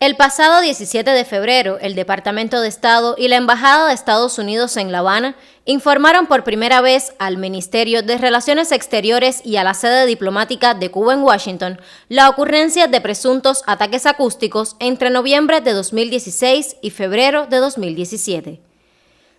El pasado 17 de febrero, el Departamento de Estado y la Embajada de Estados Unidos en La Habana informaron por primera vez al Ministerio de Relaciones Exteriores y a la sede diplomática de Cuba en Washington la ocurrencia de presuntos ataques acústicos entre noviembre de 2016 y febrero de 2017.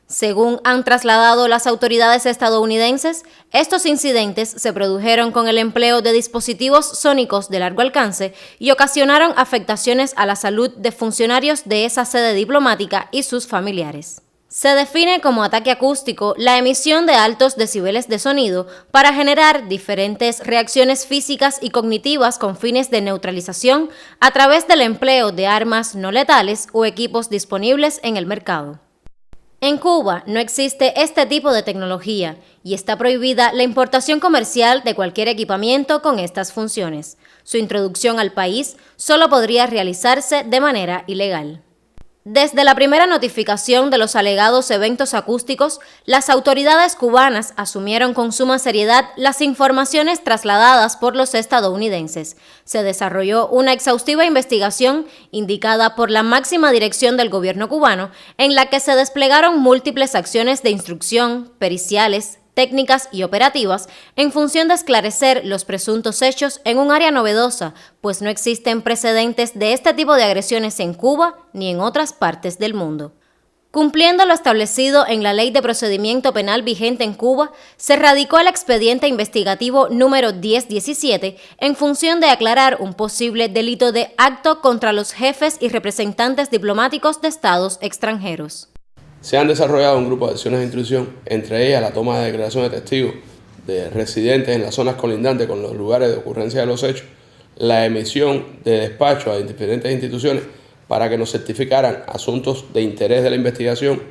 Según han trasladado las autoridades estadounidenses, estos incidentes se produjeron con el empleo de dispositivos sónicos de largo alcance y ocasionaron afectaciones a la salud de funcionarios de esa sede diplomática y sus familiares. Se define como ataque acústico la emisión de altos decibeles de sonido para generar diferentes reacciones físicas y cognitivas con fines de neutralización a través del empleo de armas no letales o equipos disponibles en el mercado. En Cuba no existe este tipo de tecnología y está prohibida la importación comercial de cualquier equipamiento con estas funciones. Su introducción al país solo podría realizarse de manera ilegal. Desde la primera notificación de los alegados eventos acústicos, las autoridades cubanas asumieron con suma seriedad las informaciones trasladadas por los estadounidenses. Se desarrolló una exhaustiva investigación indicada por la máxima dirección del gobierno cubano, en la que se desplegaron múltiples acciones de instrucción, periciales, técnicas y operativas en función de esclarecer los presuntos hechos en un área novedosa, pues no existen precedentes de este tipo de agresiones en Cuba ni en otras partes del mundo. Cumpliendo lo establecido en la Ley de Procedimiento Penal vigente en Cuba, se radicó el expediente investigativo número 1017 en función de aclarar un posible delito de acto contra los jefes y representantes diplomáticos de estados extranjeros. Se han desarrollado un grupo de acciones de intrusión, entre ellas la toma de declaraciones de testigos de residentes en las zonas colindantes con los lugares de ocurrencia de los hechos, la emisión de despachos a diferentes instituciones para que nos certificaran asuntos de interés de la investigación,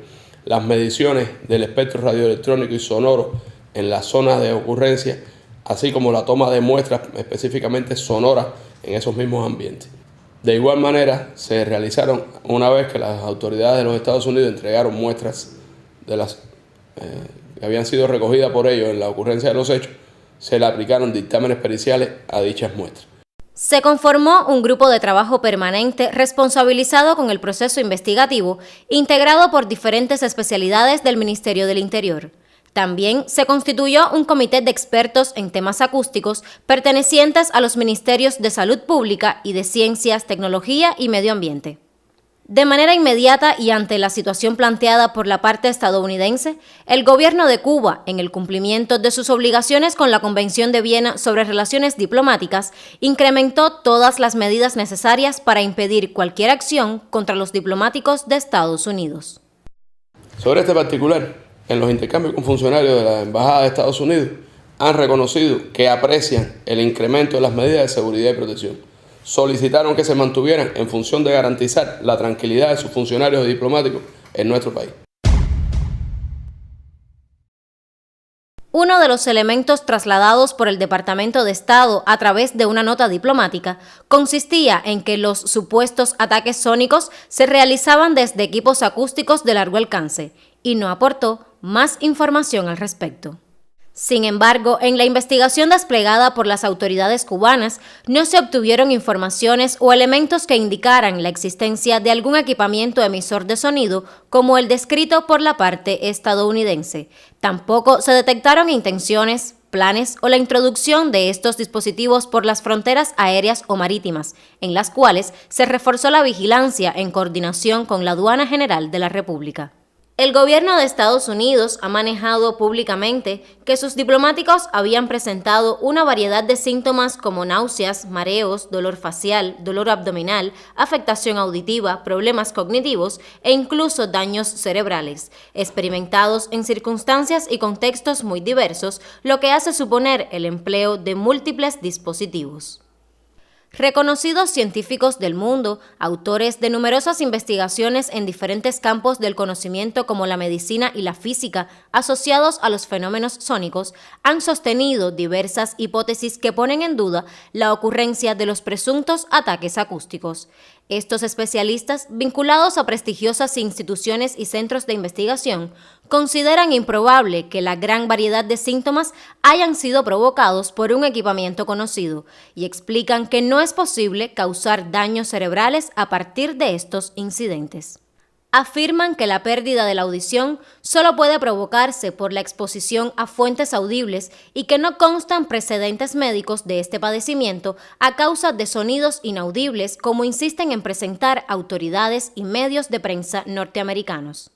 las mediciones del espectro radioelectrónico y sonoro en las zonas de ocurrencia, así como la toma de muestras específicamente sonoras en esos mismos ambientes. De igual manera, se realizaron, una vez que las autoridades de los Estados Unidos entregaron muestras de las que habían sido recogidas por ellos en la ocurrencia de los hechos, se le aplicaron dictámenes periciales a dichas muestras. Se conformó un grupo de trabajo permanente responsabilizado con el proceso investigativo, integrado por diferentes especialidades del Ministerio del Interior. También se constituyó un comité de expertos en temas acústicos pertenecientes a los Ministerios de Salud Pública y de Ciencias, Tecnología y Medio Ambiente. De manera inmediata y ante la situación planteada por la parte estadounidense, el gobierno de Cuba, en el cumplimiento de sus obligaciones con la Convención de Viena sobre Relaciones Diplomáticas, incrementó todas las medidas necesarias para impedir cualquier acción contra los diplomáticos de Estados Unidos. Sobre este particular, en los intercambios con funcionarios de la Embajada de Estados Unidos, han reconocido que aprecian el incremento de las medidas de seguridad y protección. Solicitaron que se mantuvieran en función de garantizar la tranquilidad de sus funcionarios diplomáticos en nuestro país. Uno de los elementos trasladados por el Departamento de Estado a través de una nota diplomática consistía en que los supuestos ataques sónicos se realizaban desde equipos acústicos de largo alcance y no aportó más información al respecto. Sin embargo, en la investigación desplegada por las autoridades cubanas, no se obtuvieron informaciones o elementos que indicaran la existencia de algún equipamiento emisor de sonido como el descrito por la parte estadounidense. Tampoco se detectaron intenciones, planes o la introducción de estos dispositivos por las fronteras aéreas o marítimas, en las cuales se reforzó la vigilancia en coordinación con la Aduana General de la República. El gobierno de Estados Unidos ha manejado públicamente que sus diplomáticos habían presentado una variedad de síntomas como náuseas, mareos, dolor facial, dolor abdominal, afectación auditiva, problemas cognitivos e incluso daños cerebrales, experimentados en circunstancias y contextos muy diversos, lo que hace suponer el empleo de múltiples dispositivos. Reconocidos científicos del mundo, autores de numerosas investigaciones en diferentes campos del conocimiento como la medicina y la física asociados a los fenómenos sónicos, han sostenido diversas hipótesis que ponen en duda la ocurrencia de los presuntos ataques acústicos. Estos especialistas, vinculados a prestigiosas instituciones y centros de investigación, consideran improbable que la gran variedad de síntomas hayan sido provocados por un equipamiento conocido y explican que no es posible causar daños cerebrales a partir de estos incidentes. Afirman que la pérdida de la audición solo puede provocarse por la exposición a fuentes audibles y que no constan precedentes médicos de este padecimiento a causa de sonidos inaudibles, como insisten en presentar autoridades y medios de prensa norteamericanos.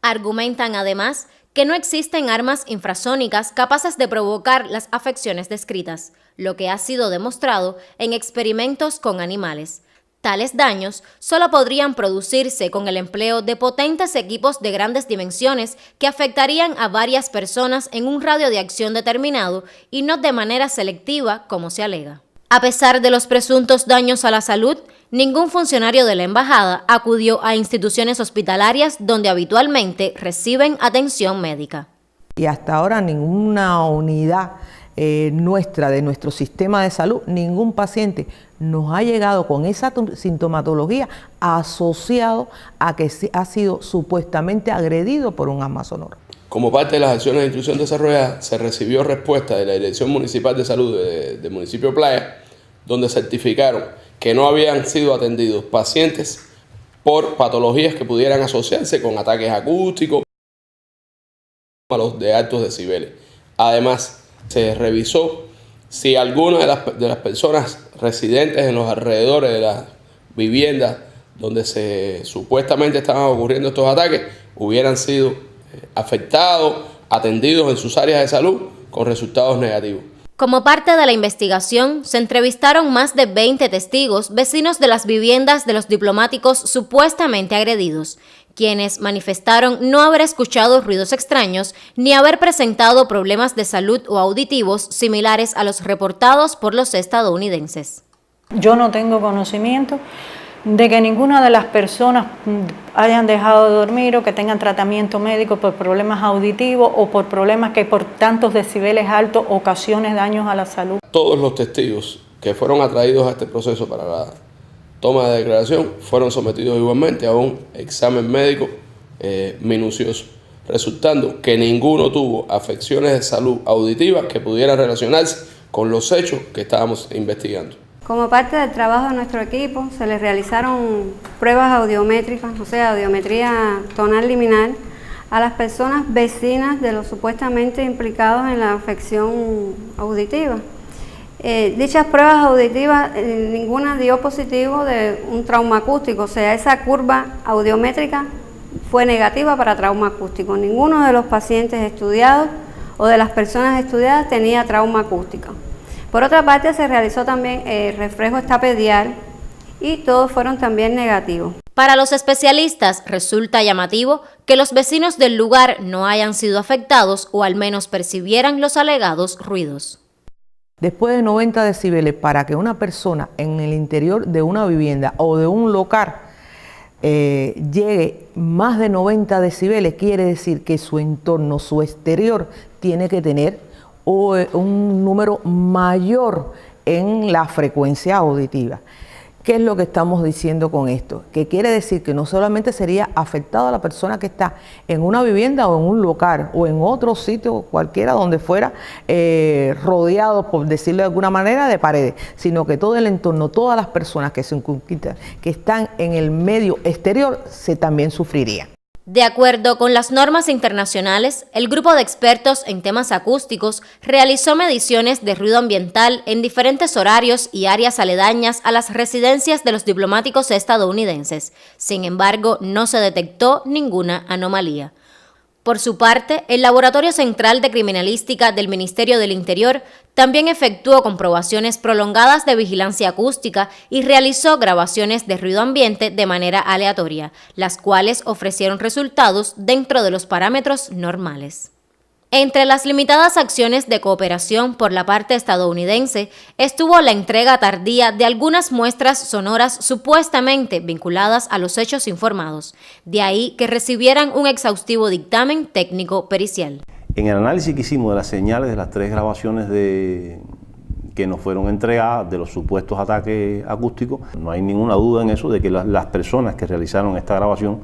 Argumentan además que no existen armas infrasónicas capaces de provocar las afecciones descritas, lo que ha sido demostrado en experimentos con animales. Tales daños solo podrían producirse con el empleo de potentes equipos de grandes dimensiones que afectarían a varias personas en un radio de acción determinado y no de manera selectiva, como se alega. A pesar de los presuntos daños a la salud, ningún funcionario de la embajada acudió a instituciones hospitalarias donde habitualmente reciben atención médica. Y hasta ahora ninguna unidad nuestra, de nuestro sistema de salud, ningún paciente nos ha llegado con esa sintomatología asociado a que ha sido supuestamente agredido por un arma sonora. Como parte de las acciones de instrucción desarrolladas, se recibió respuesta de la Dirección Municipal de Salud del municipio Playa, donde certificaron que no habían sido atendidos pacientes por patologías que pudieran asociarse con ataques acústicos a los de altos decibeles. Además, se revisó si alguna de las personas residentes en los alrededores de las viviendas donde supuestamente estaban ocurriendo estos ataques hubieran sido afectados, atendidos en sus áreas de salud con resultados negativos. Como parte de la investigación, se entrevistaron más de 20 testigos, vecinos de las viviendas de los diplomáticos supuestamente agredidos, quienes manifestaron no haber escuchado ruidos extraños ni haber presentado problemas de salud o auditivos similares a los reportados por los estadounidenses. Yo no tengo conocimiento de que ninguna de las personas hayan dejado de dormir o que tengan tratamiento médico por problemas auditivos o por problemas que por tantos decibeles altos ocasionen daños a la salud. Todos los testigos que fueron atraídos a este proceso para la toma de declaración fueron sometidos igualmente a un examen médico minucioso, resultando que ninguno tuvo afecciones de salud auditivas que pudieran relacionarse con los hechos que estábamos investigando. Como parte del trabajo de nuestro equipo, se les realizaron pruebas audiométricas, o sea, audiometría tonal liminal, a las personas vecinas de los supuestamente implicados en la afección auditiva. Dichas pruebas auditivas, ninguna dio positivo de un trauma acústico, o sea, esa curva audiométrica fue negativa para trauma acústico. Ninguno de los pacientes estudiados o de las personas estudiadas tenía trauma acústico. Por otra parte, se realizó también reflejo estapedial y todos fueron también negativos. Para los especialistas resulta llamativo que los vecinos del lugar no hayan sido afectados o al menos percibieran los alegados ruidos. Después de 90 decibeles, para que una persona en el interior de una vivienda o de un local llegue más de 90 decibeles, quiere decir que su entorno, su exterior, tiene que tener un número mayor en la frecuencia auditiva. ¿Qué es lo que estamos diciendo con esto? Que quiere decir que no solamente sería afectada la persona que está en una vivienda o en un local o en otro sitio cualquiera donde fuera rodeado, por decirlo de alguna manera, de paredes, sino que todo el entorno, todas las personas que que están en el medio exterior, también sufrirían. De acuerdo con las normas internacionales, el grupo de expertos en temas acústicos realizó mediciones de ruido ambiental en diferentes horarios y áreas aledañas a las residencias de los diplomáticos estadounidenses. Sin embargo, no se detectó ninguna anomalía. Por su parte, el Laboratorio Central de Criminalística del Ministerio del Interior también efectuó comprobaciones prolongadas de vigilancia acústica y realizó grabaciones de ruido ambiente de manera aleatoria, las cuales ofrecieron resultados dentro de los parámetros normales. Entre las limitadas acciones de cooperación por la parte estadounidense estuvo la entrega tardía de algunas muestras sonoras supuestamente vinculadas a los hechos informados, de ahí que recibieran un exhaustivo dictamen técnico pericial. En el análisis que hicimos de las señales de las 3 grabaciones de que nos fueron entregadas de los supuestos ataques acústicos. No hay ninguna duda en eso de que las personas que realizaron esta grabación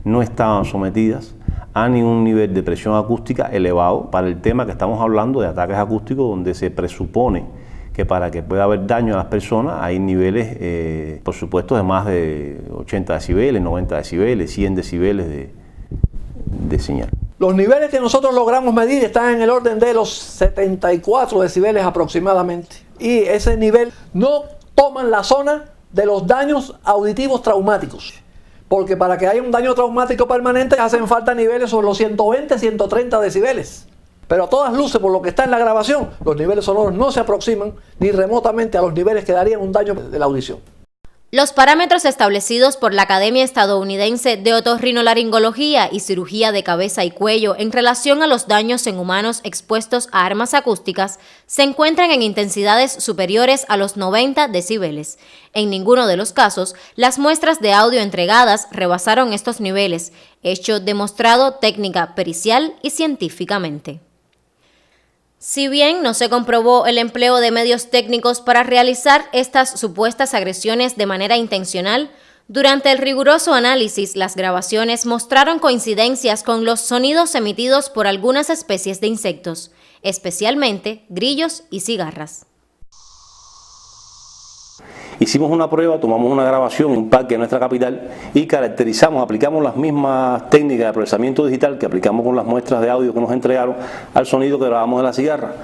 no estaban sometidas a ningún nivel de presión acústica elevado para el tema que estamos hablando de ataques acústicos, donde se presupone que para que pueda haber daño a las personas hay niveles, por supuesto, de más de 80 decibeles, 90 decibeles, 100 decibeles de señal. Los niveles que nosotros logramos medir están en el orden de los 74 decibeles aproximadamente. Y ese nivel no toman la zona de los daños auditivos traumáticos. Porque para que haya un daño traumático permanente hacen falta niveles sobre los 120, 130 decibeles. Pero a todas luces, por lo que está en la grabación, los niveles sonoros no se aproximan ni remotamente a los niveles que darían un daño de la audición. Los parámetros establecidos por la Academia Estadounidense de Otorrinolaringología y Cirugía de Cabeza y Cuello en relación a los daños en humanos expuestos a armas acústicas se encuentran en intensidades superiores a los 90 decibeles. En ninguno de los casos, las muestras de audio entregadas rebasaron estos niveles, hecho demostrado técnica pericial y científicamente. Si bien no se comprobó el empleo de medios técnicos para realizar estas supuestas agresiones de manera intencional, durante el riguroso análisis las grabaciones mostraron coincidencias con los sonidos emitidos por algunas especies de insectos, especialmente grillos y cigarras. Hicimos una prueba, tomamos una grabación en un parque de nuestra capital y caracterizamos, aplicamos las mismas técnicas de procesamiento digital que aplicamos con las muestras de audio que nos entregaron al sonido que grabamos de la cigarra.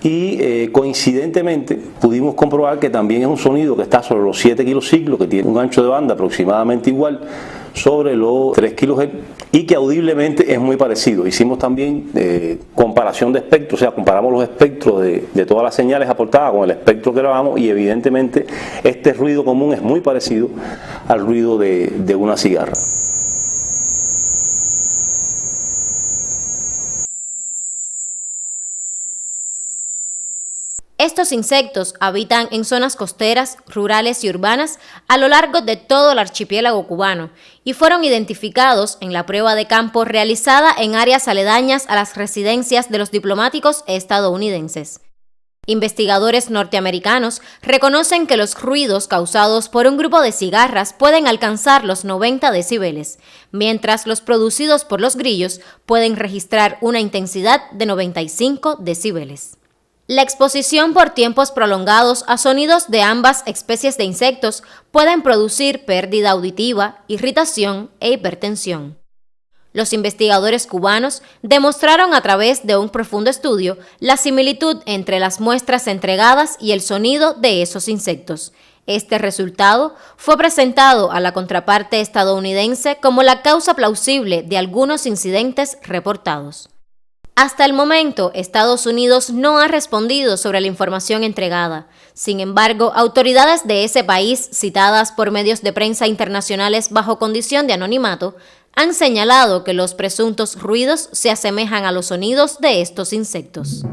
Y coincidentemente pudimos comprobar que también es un sonido que está sobre los 7 kilociclos, que tiene un ancho de banda aproximadamente igual sobre los 3 kHz y que audiblemente es muy parecido. Hicimos también comparación de espectros, o sea, comparamos los espectros de todas las señales aportadas con el espectro que grabamos y evidentemente este ruido común es muy parecido al ruido de una cigarra. Estos insectos habitan en zonas costeras, rurales y urbanas a lo largo de todo el archipiélago cubano y fueron identificados en la prueba de campo realizada en áreas aledañas a las residencias de los diplomáticos estadounidenses. Investigadores norteamericanos reconocen que los ruidos causados por un grupo de cigarras pueden alcanzar los 90 decibeles, mientras los producidos por los grillos pueden registrar una intensidad de 95 decibeles. La exposición por tiempos prolongados a sonidos de ambas especies de insectos pueden producir pérdida auditiva, irritación e hipertensión. Los investigadores cubanos demostraron a través de un profundo estudio la similitud entre las muestras entregadas y el sonido de esos insectos. Este resultado fue presentado a la contraparte estadounidense como la causa plausible de algunos incidentes reportados. Hasta el momento, Estados Unidos no ha respondido sobre la información entregada. Sin embargo, autoridades de ese país, citadas por medios de prensa internacionales bajo condición de anonimato, han señalado que los presuntos ruidos se asemejan a los sonidos de estos insectos.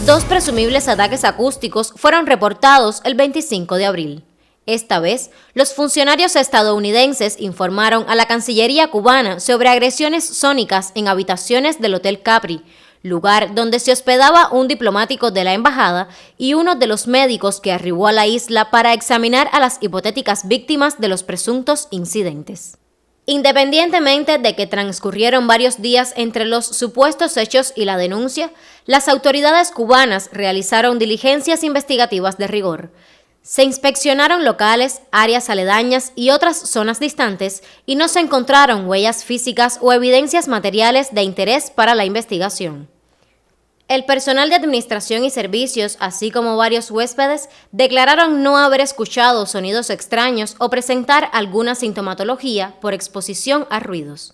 Dos presumibles ataques acústicos fueron reportados el 25 de abril. Esta vez, los funcionarios estadounidenses informaron a la Cancillería cubana sobre agresiones sónicas en habitaciones del Hotel Capri, lugar donde se hospedaba un diplomático de la embajada y uno de los médicos que arribó a la isla para examinar a las hipotéticas víctimas de los presuntos incidentes. Independientemente de que transcurrieron varios días entre los supuestos hechos y la denuncia, las autoridades cubanas realizaron diligencias investigativas de rigor. Se inspeccionaron locales, áreas aledañas y otras zonas distantes y no se encontraron huellas físicas o evidencias materiales de interés para la investigación. El personal de administración y servicios, así como varios huéspedes, declararon no haber escuchado sonidos extraños o presentar alguna sintomatología por exposición a ruidos.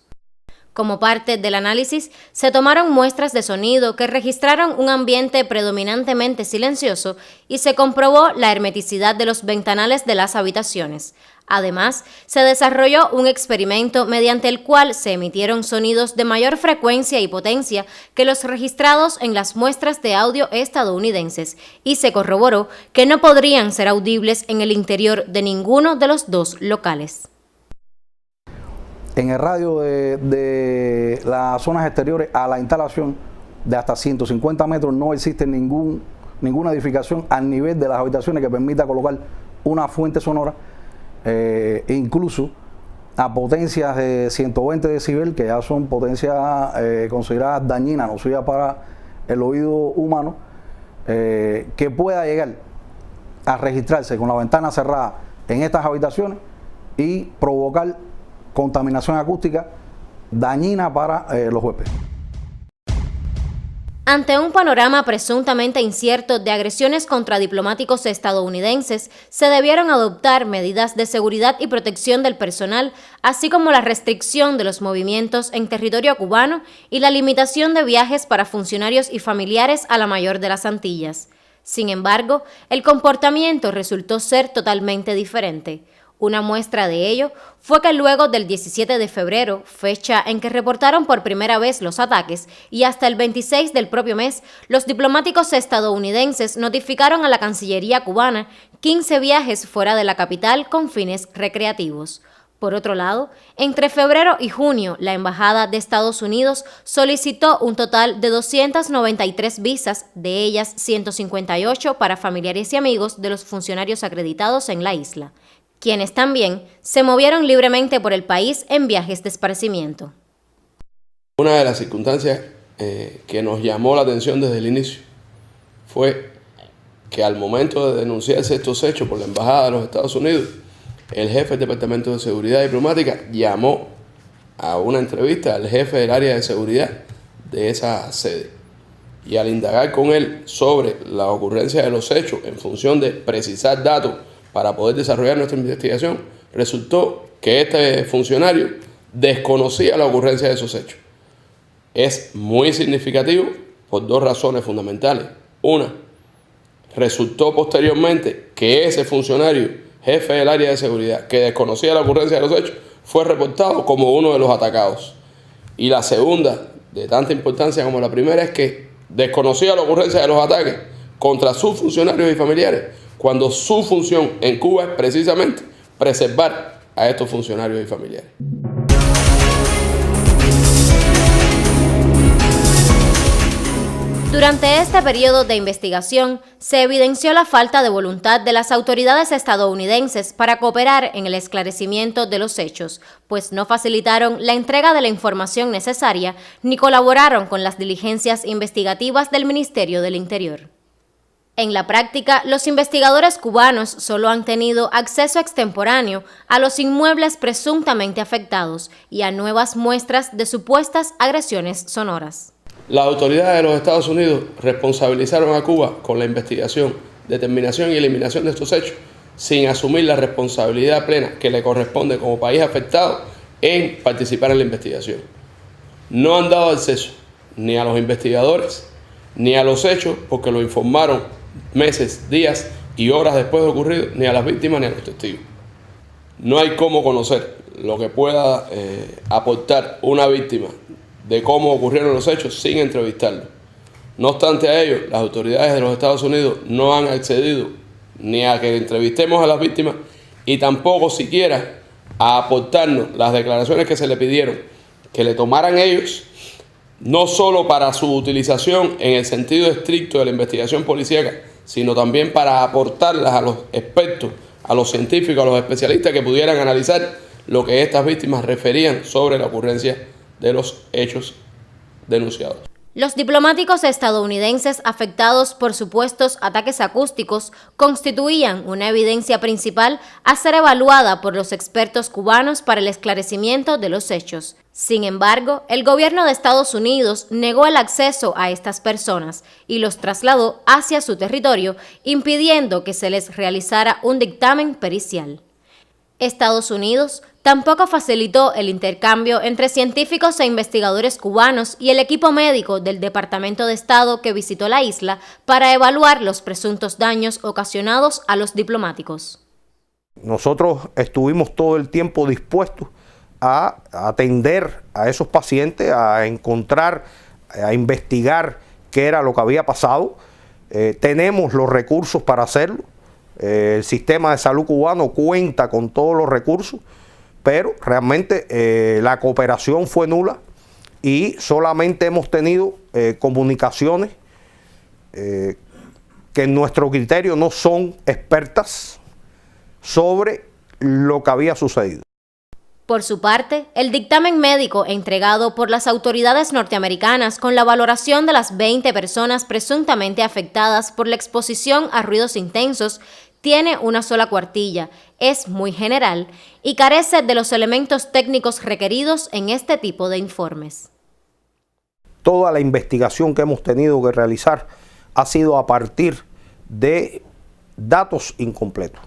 Como parte del análisis, se tomaron muestras de sonido que registraron un ambiente predominantemente silencioso y se comprobó la hermeticidad de los ventanales de las habitaciones. Además, se desarrolló un experimento mediante el cual se emitieron sonidos de mayor frecuencia y potencia que los registrados en las muestras de audio estadounidenses y se corroboró que no podrían ser audibles en el interior de ninguno de los dos locales. en el radio de las zonas exteriores a la instalación de hasta 150 metros no existe ninguna edificación al nivel de las habitaciones que permita colocar una fuente sonora, incluso a potencias de 120 decibel, que ya son potencias consideradas dañinas, nocivas para el oído humano, que pueda llegar a registrarse con la ventana cerrada en estas habitaciones y provocar contaminación acústica dañina para los huéspedes. Ante un panorama presuntamente incierto de agresiones contra diplomáticos estadounidenses, se debieron adoptar medidas de seguridad y protección del personal, así como la restricción de los movimientos en territorio cubano y la limitación de viajes para funcionarios y familiares a la mayor de las Antillas. Sin embargo, el comportamiento resultó ser totalmente diferente. Una muestra de ello fue que luego del 17 de febrero, fecha en que reportaron por primera vez los ataques, y hasta el 26 del propio mes, los diplomáticos estadounidenses notificaron a la Cancillería cubana 15 viajes fuera de la capital con fines recreativos. Por otro lado, entre febrero y junio, la Embajada de Estados Unidos solicitó un total de 293 visas, de ellas 158 para familiares y amigos de los funcionarios acreditados en la isla, quienes también se movieron libremente por el país en viajes de esparcimiento. Una de las circunstancias que nos llamó la atención desde el inicio fue que al momento de denunciarse estos hechos por la Embajada de los Estados Unidos, el jefe del Departamento de Seguridad Diplomática llamó a una entrevista al jefe del área de seguridad de esa sede. Y al indagar con él sobre la ocurrencia de los hechos en función de precisar datos para poder desarrollar nuestra investigación, resultó que este funcionario desconocía la ocurrencia de esos hechos. Es muy significativo por dos razones fundamentales. Una, resultó posteriormente que ese funcionario, jefe del área de seguridad, que desconocía la ocurrencia de los hechos, fue reportado como uno de los atacados. Y la segunda, de tanta importancia como la primera, es que desconocía la ocurrencia de los ataques contra sus funcionarios y familiares, cuando su función en Cuba es precisamente preservar a estos funcionarios y familiares. Durante este periodo de investigación, se evidenció la falta de voluntad de las autoridades estadounidenses para cooperar en el esclarecimiento de los hechos, pues no facilitaron la entrega de la información necesaria ni colaboraron con las diligencias investigativas del Ministerio del Interior. En la práctica, los investigadores cubanos solo han tenido acceso extemporáneo a los inmuebles presuntamente afectados y a nuevas muestras de supuestas agresiones sonoras. Las autoridades de los Estados Unidos responsabilizaron a Cuba con la investigación, determinación y eliminación de estos hechos, sin asumir la responsabilidad plena que le corresponde como país afectado en participar en la investigación. No han dado acceso ni a los investigadores ni a los hechos, porque lo informaron meses, días y horas después de ocurrido, ni a las víctimas ni a los testigos. No hay cómo conocer lo que pueda aportar una víctima de cómo ocurrieron los hechos sin entrevistarlo. No obstante a ello, las autoridades de los Estados Unidos no han accedido ni a que entrevistemos a las víctimas y tampoco siquiera a aportarnos las declaraciones que se le pidieron que le tomaran ellos, no solo para su utilización en el sentido estricto de la investigación policíaca, sino también para aportarlas a los expertos, a los científicos, a los especialistas que pudieran analizar lo que estas víctimas referían sobre la ocurrencia de los hechos denunciados. Los diplomáticos estadounidenses afectados por supuestos ataques acústicos constituían una evidencia principal a ser evaluada por los expertos cubanos para el esclarecimiento de los hechos. Sin embargo, el gobierno de Estados Unidos negó el acceso a estas personas y los trasladó hacia su territorio, impidiendo que se les realizara un dictamen pericial. Estados Unidos tampoco facilitó el intercambio entre científicos e investigadores cubanos y el equipo médico del Departamento de Estado que visitó la isla para evaluar los presuntos daños ocasionados a los diplomáticos. Nosotros estuvimos todo el tiempo dispuestos a atender a esos pacientes, a encontrar, a investigar qué era lo que había pasado. Tenemos los recursos para hacerlo. El sistema de salud cubano cuenta con todos los recursos pero realmente la cooperación fue nula y solamente hemos tenido comunicaciones que en nuestro criterio no son expertas sobre lo que había sucedido. Por su parte, el dictamen médico entregado por las autoridades norteamericanas con la valoración de las 20 personas presuntamente afectadas por la exposición a ruidos intensos tiene una sola cuartilla, es muy general y carece de los elementos técnicos requeridos en este tipo de informes. Toda la investigación que hemos tenido que realizar ha sido a partir de datos incompletos.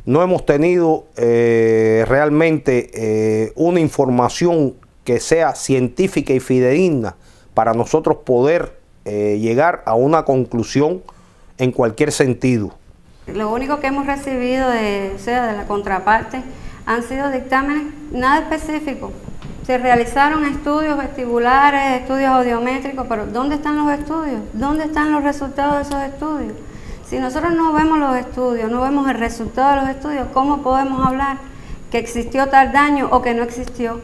No hemos tenido realmente una información que sea científica y fidedigna para nosotros poder llegar a una conclusión en cualquier sentido. Lo único que hemos recibido de la contraparte han sido dictámenes nada específicos. Se realizaron estudios vestibulares, estudios audiométricos, pero ¿dónde están los estudios? ¿Dónde están los resultados de esos estudios? Si nosotros no vemos los estudios, no vemos el resultado de los estudios, ¿cómo podemos hablar que existió tal daño o que no existió?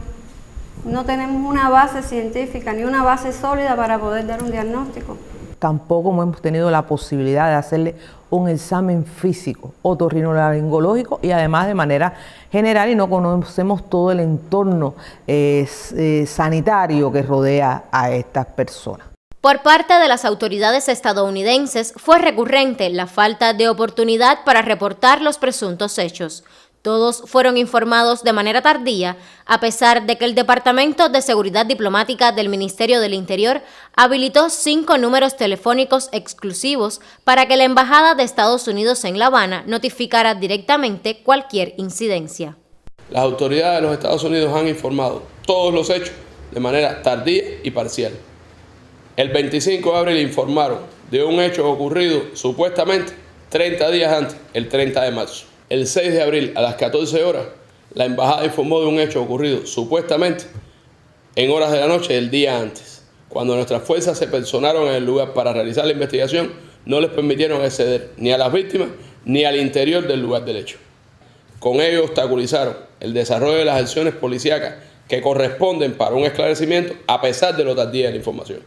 No tenemos una base científica ni una base sólida para poder dar un diagnóstico. Tampoco hemos tenido la posibilidad de hacerle un examen físico, otorrinolaringológico y además de manera general, y no conocemos todo el entorno sanitario que rodea a estas personas. Por parte de las autoridades estadounidenses fue recurrente la falta de oportunidad para reportar los presuntos hechos. Todos fueron informados de manera tardía, a pesar de que el Departamento de Seguridad Diplomática del Ministerio del Interior habilitó 5 números telefónicos exclusivos para que la Embajada de Estados Unidos en La Habana notificara directamente cualquier incidencia. Las autoridades de los Estados Unidos han informado todos los hechos de manera tardía y parcial. El 25 de abril informaron de un hecho ocurrido supuestamente 30 días antes, el 30 de marzo. El 6 de abril a las 14 horas, la embajada informó de un hecho ocurrido supuestamente en horas de la noche del día antes. Cuando nuestras fuerzas se personaron en el lugar para realizar la investigación, no les permitieron acceder ni a las víctimas ni al interior del lugar del hecho. Con ello obstaculizaron el desarrollo de las acciones policíacas que corresponden para un esclarecimiento a pesar de lo tardía de la información.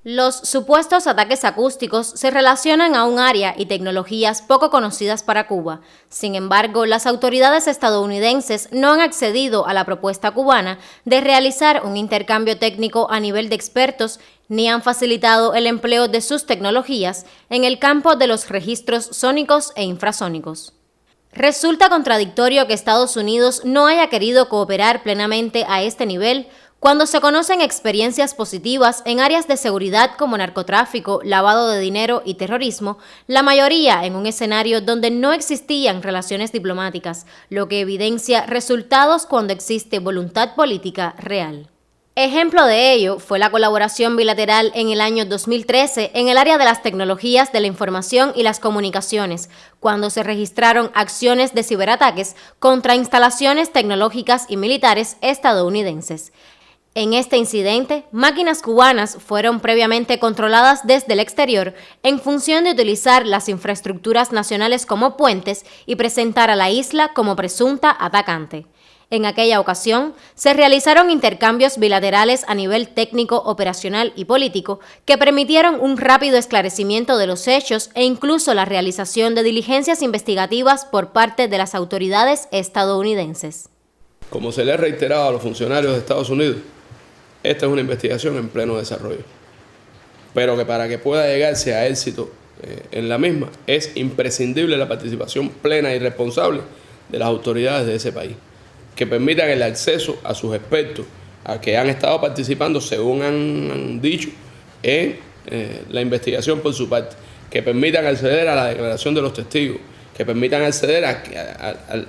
Los supuestos ataques acústicos se relacionan a un área y tecnologías poco conocidas para Cuba. Sin embargo, las autoridades estadounidenses no han accedido a la propuesta cubana de realizar un intercambio técnico a nivel de expertos ni han facilitado el empleo de sus tecnologías en el campo de los registros sónicos e infrasónicos. Resulta contradictorio que Estados Unidos no haya querido cooperar plenamente a este nivel cuando se conocen experiencias positivas en áreas de seguridad como narcotráfico, lavado de dinero y terrorismo, la mayoría en un escenario donde no existían relaciones diplomáticas, lo que evidencia resultados cuando existe voluntad política real. Ejemplo de ello fue la colaboración bilateral en el año 2013 en el área de las tecnologías de la información y las comunicaciones, cuando se registraron acciones de ciberataques contra instalaciones tecnológicas y militares estadounidenses. En este incidente, máquinas cubanas fueron previamente controladas desde el exterior en función de utilizar las infraestructuras nacionales como puentes y presentar a la isla como presunta atacante. En aquella ocasión, se realizaron intercambios bilaterales a nivel técnico, operacional y político que permitieron un rápido esclarecimiento de los hechos e incluso la realización de diligencias investigativas por parte de las autoridades estadounidenses. Como se le ha reiterado a los funcionarios de Estados Unidos, esta es una investigación en pleno desarrollo, pero que para que pueda llegarse a éxito en la misma es imprescindible la participación plena y responsable de las autoridades de ese país, que permitan el acceso a sus expertos, a que han estado participando, según han dicho, en la investigación por su parte, que permitan acceder a la declaración de los testigos, que permitan acceder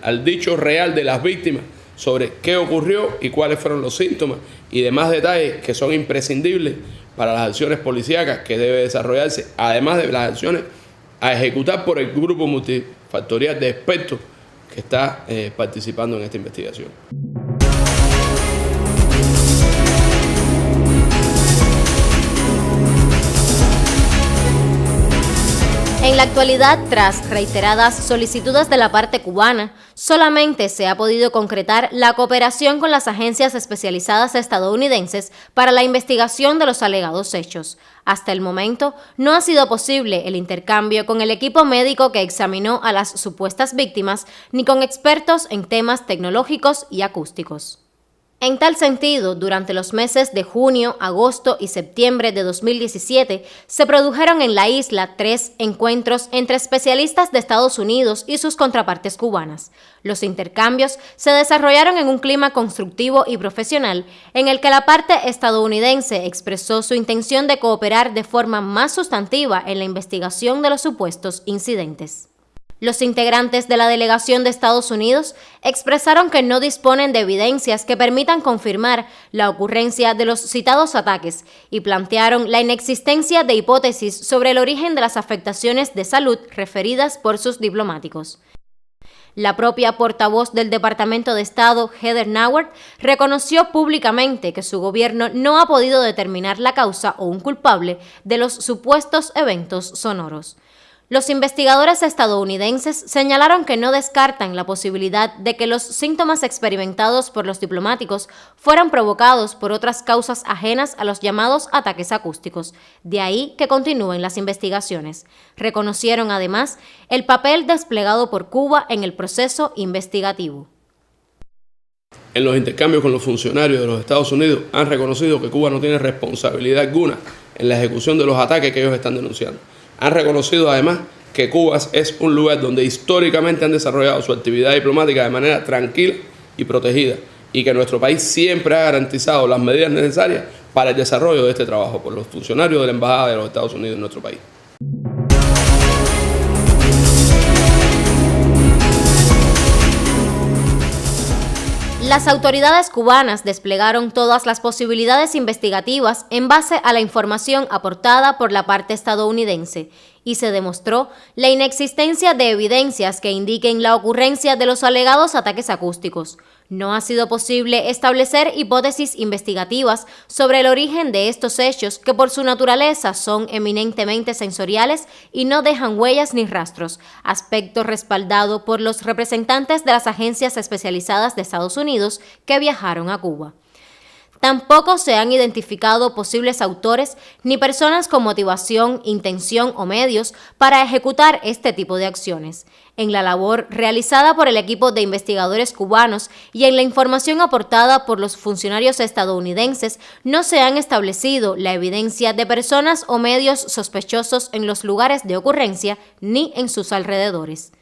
al dicho real de las víctimas sobre qué ocurrió y cuáles fueron los síntomas y demás detalles que son imprescindibles para las acciones policíacas que debe desarrollarse, además de las acciones a ejecutar por el grupo multifactorial de expertos que está participando en esta investigación. En la actualidad, tras reiteradas solicitudes de la parte cubana, solamente se ha podido concretar la cooperación con las agencias especializadas estadounidenses para la investigación de los alegados hechos. Hasta el momento, no ha sido posible el intercambio con el equipo médico que examinó a las supuestas víctimas, ni con expertos en temas tecnológicos y acústicos. En tal sentido, durante los meses de junio, agosto y septiembre de 2017, se produjeron en la isla 3 encuentros entre especialistas de Estados Unidos y sus contrapartes cubanas. Los intercambios se desarrollaron en un clima constructivo y profesional, en el que la parte estadounidense expresó su intención de cooperar de forma más sustantiva en la investigación de los supuestos incidentes. Los integrantes de la delegación de Estados Unidos expresaron que no disponen de evidencias que permitan confirmar la ocurrencia de los citados ataques y plantearon la inexistencia de hipótesis sobre el origen de las afectaciones de salud referidas por sus diplomáticos. La propia portavoz del Departamento de Estado, Heather Nauert, reconoció públicamente que su gobierno no ha podido determinar la causa o un culpable de los supuestos eventos sonoros. Los investigadores estadounidenses señalaron que no descartan la posibilidad de que los síntomas experimentados por los diplomáticos fueran provocados por otras causas ajenas a los llamados ataques acústicos, de ahí que continúen las investigaciones. Reconocieron además el papel desplegado por Cuba en el proceso investigativo. En los intercambios con los funcionarios de los Estados Unidos han reconocido que Cuba no tiene responsabilidad alguna en la ejecución de los ataques que ellos están denunciando. Han reconocido además que Cuba es un lugar donde históricamente han desarrollado su actividad diplomática de manera tranquila y protegida y que nuestro país siempre ha garantizado las medidas necesarias para el desarrollo de este trabajo por los funcionarios de la Embajada de los Estados Unidos en nuestro país. Las autoridades cubanas desplegaron todas las posibilidades investigativas en base a la información aportada por la parte estadounidense y se demostró la inexistencia de evidencias que indiquen la ocurrencia de los alegados ataques acústicos. No ha sido posible establecer hipótesis investigativas sobre el origen de estos hechos que por su naturaleza son eminentemente sensoriales y no dejan huellas ni rastros, aspecto respaldado por los representantes de las agencias especializadas de Estados Unidos que viajaron a Cuba. Tampoco se han identificado posibles autores ni personas con motivación, intención o medios para ejecutar este tipo de acciones. En la labor realizada por el equipo de investigadores cubanos y en la información aportada por los funcionarios estadounidenses, no se han establecido la evidencia de personas o medios sospechosos en los lugares de ocurrencia ni en sus alrededores.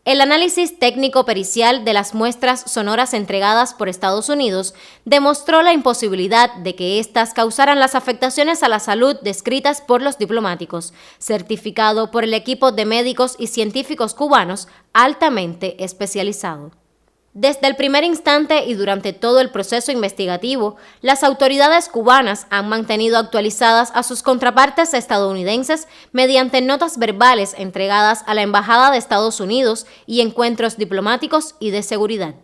El análisis técnico-pericial de las muestras sonoras entregadas por Estados Unidos demostró la imposibilidad de que éstas causaran las afectaciones a la salud descritas por los diplomáticos, certificado por el equipo de médicos y científicos cubanos altamente especializado. Desde el primer instante y durante todo el proceso investigativo, las autoridades cubanas han mantenido actualizadas a sus contrapartes estadounidenses mediante notas verbales entregadas a la Embajada de Estados Unidos y encuentros diplomáticos y de seguridad.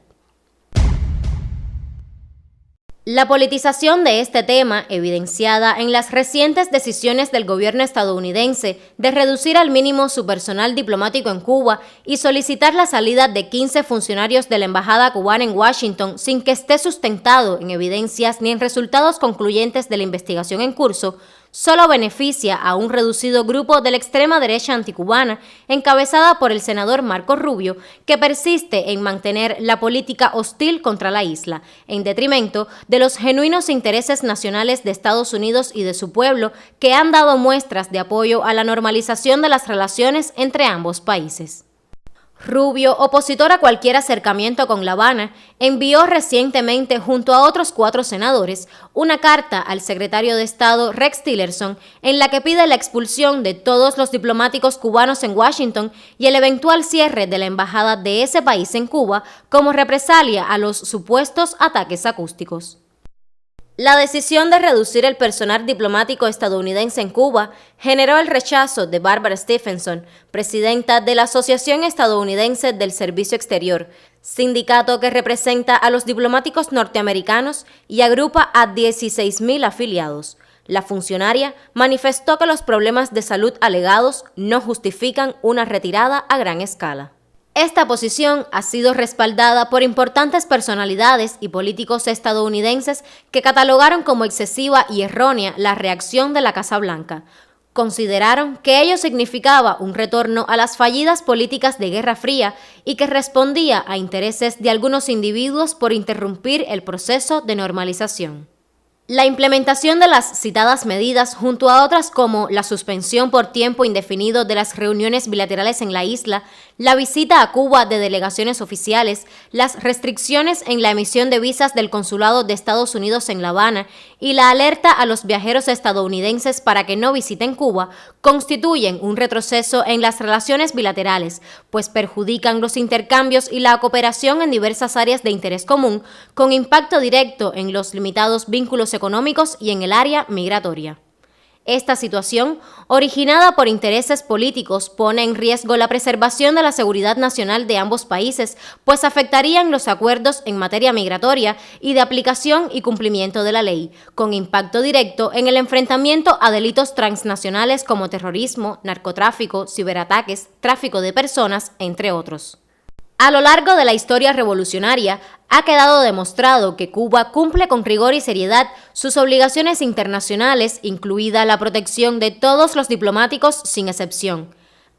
La politización de este tema, evidenciada en las recientes decisiones del gobierno estadounidense de reducir al mínimo su personal diplomático en Cuba y solicitar la salida de 15 funcionarios de la embajada cubana en Washington sin que esté sustentado en evidencias ni en resultados concluyentes de la investigación en curso, solo beneficia a un reducido grupo de la extrema derecha anticubana, encabezada por el senador Marco Rubio, que persiste en mantener la política hostil contra la isla, en detrimento de los genuinos intereses nacionales de Estados Unidos y de su pueblo, que han dado muestras de apoyo a la normalización de las relaciones entre ambos países. Rubio, opositor a cualquier acercamiento con La Habana, envió recientemente, junto a otros 4 senadores, una carta al secretario de Estado Rex Tillerson en la que pide la expulsión de todos los diplomáticos cubanos en Washington y el eventual cierre de la embajada de ese país en Cuba como represalia a los supuestos ataques acústicos. La decisión de reducir el personal diplomático estadounidense en Cuba generó el rechazo de Barbara Stephenson, presidenta de la Asociación Estadounidense del Servicio Exterior, sindicato que representa a los diplomáticos norteamericanos y agrupa a 16.000 afiliados. La funcionaria manifestó que los problemas de salud alegados no justifican una retirada a gran escala. Esta posición ha sido respaldada por importantes personalidades y políticos estadounidenses que catalogaron como excesiva y errónea la reacción de la Casa Blanca. Consideraron que ello significaba un retorno a las fallidas políticas de Guerra Fría y que respondía a intereses de algunos individuos por interrumpir el proceso de normalización. La implementación de las citadas medidas, junto a otras como la suspensión por tiempo indefinido de las reuniones bilaterales en la isla, la visita a Cuba de delegaciones oficiales, las restricciones en la emisión de visas del Consulado de Estados Unidos en La Habana y la alerta a los viajeros estadounidenses para que no visiten Cuba, constituyen un retroceso en las relaciones bilaterales, pues perjudican los intercambios y la cooperación en diversas áreas de interés común, con impacto directo en los limitados vínculos económicos y en el área migratoria. Esta situación, originada por intereses políticos, pone en riesgo la preservación de la seguridad nacional de ambos países, pues afectarían los acuerdos en materia migratoria y de aplicación y cumplimiento de la ley, con impacto directo en el enfrentamiento a delitos transnacionales como terrorismo, narcotráfico, ciberataques, tráfico de personas, entre otros. A lo largo de la historia revolucionaria, ha quedado demostrado que Cuba cumple con rigor y seriedad sus obligaciones internacionales, incluida la protección de todos los diplomáticos sin excepción.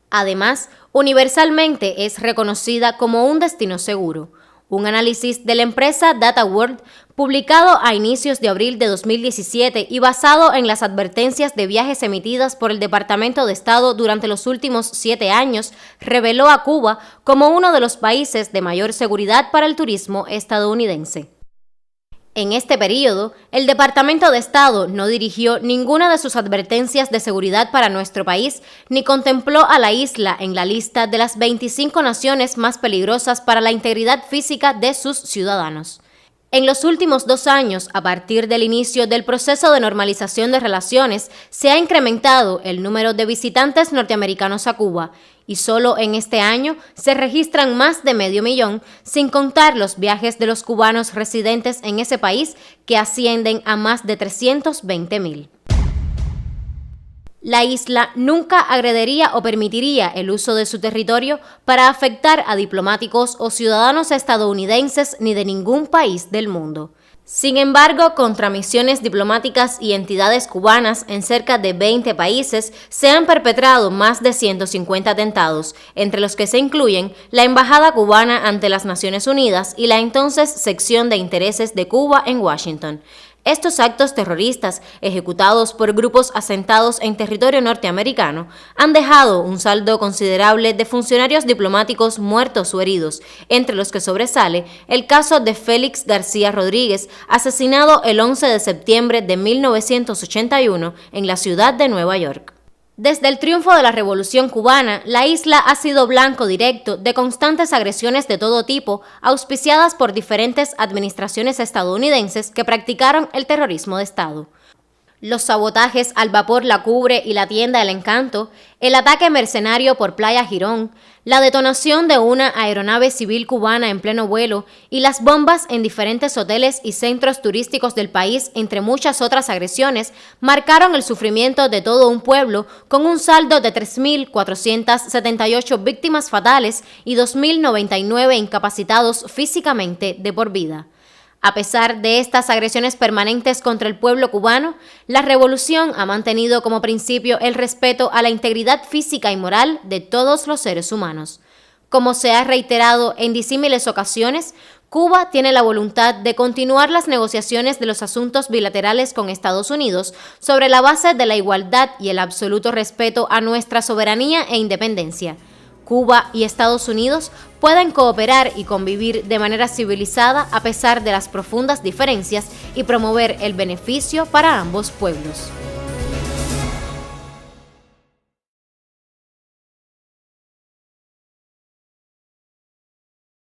Además, universalmente es reconocida como un destino seguro. Un análisis de la empresa DataWorld, publicado a inicios de abril de 2017 y basado en las advertencias de viajes emitidas por el Departamento de Estado durante los últimos 7 años, reveló a Cuba como uno de los países de mayor seguridad para el turismo estadounidense. En este periodo, el Departamento de Estado no dirigió ninguna de sus advertencias de seguridad para nuestro país, ni contempló a la isla en la lista de las 25 naciones más peligrosas para la integridad física de sus ciudadanos. En los últimos 2 años, a partir del inicio del proceso de normalización de relaciones, se ha incrementado el número de visitantes norteamericanos a Cuba, y solo en este año se registran más de 500,000, sin contar los viajes de los cubanos residentes en ese país, que ascienden a más de 320,000. La isla nunca agrediría o permitiría el uso de su territorio para afectar a diplomáticos o ciudadanos estadounidenses ni de ningún país del mundo. Sin embargo, contra misiones diplomáticas y entidades cubanas en cerca de 20 países se han perpetrado más de 150 atentados, entre los que se incluyen la Embajada cubana ante las Naciones Unidas y la entonces Sección de Intereses de Cuba en Washington. Estos actos terroristas, ejecutados por grupos asentados en territorio norteamericano, han dejado un saldo considerable de funcionarios diplomáticos muertos o heridos, entre los que sobresale el caso de Félix García Rodríguez, asesinado el 11 de septiembre de 1981 en la ciudad de Nueva York. Desde el triunfo de la Revolución Cubana, la isla ha sido blanco directo de constantes agresiones de todo tipo, auspiciadas por diferentes administraciones estadounidenses que practicaron el terrorismo de Estado. Los sabotajes al vapor La Cubre y la tienda El Encanto, el ataque mercenario por Playa Girón, la detonación de una aeronave civil cubana en pleno vuelo y las bombas en diferentes hoteles y centros turísticos del país, entre muchas otras agresiones, marcaron el sufrimiento de todo un pueblo, con un saldo de 3.478 víctimas fatales y 2.099 incapacitados físicamente de por vida. A pesar de estas agresiones permanentes contra el pueblo cubano, la revolución ha mantenido como principio el respeto a la integridad física y moral de todos los seres humanos. Como se ha reiterado en disímiles ocasiones, Cuba tiene la voluntad de continuar las negociaciones de los asuntos bilaterales con Estados Unidos sobre la base de la igualdad y el absoluto respeto a nuestra soberanía e independencia. Cuba y Estados Unidos pueden cooperar y convivir de manera civilizada a pesar de las profundas diferencias y promover el beneficio para ambos pueblos.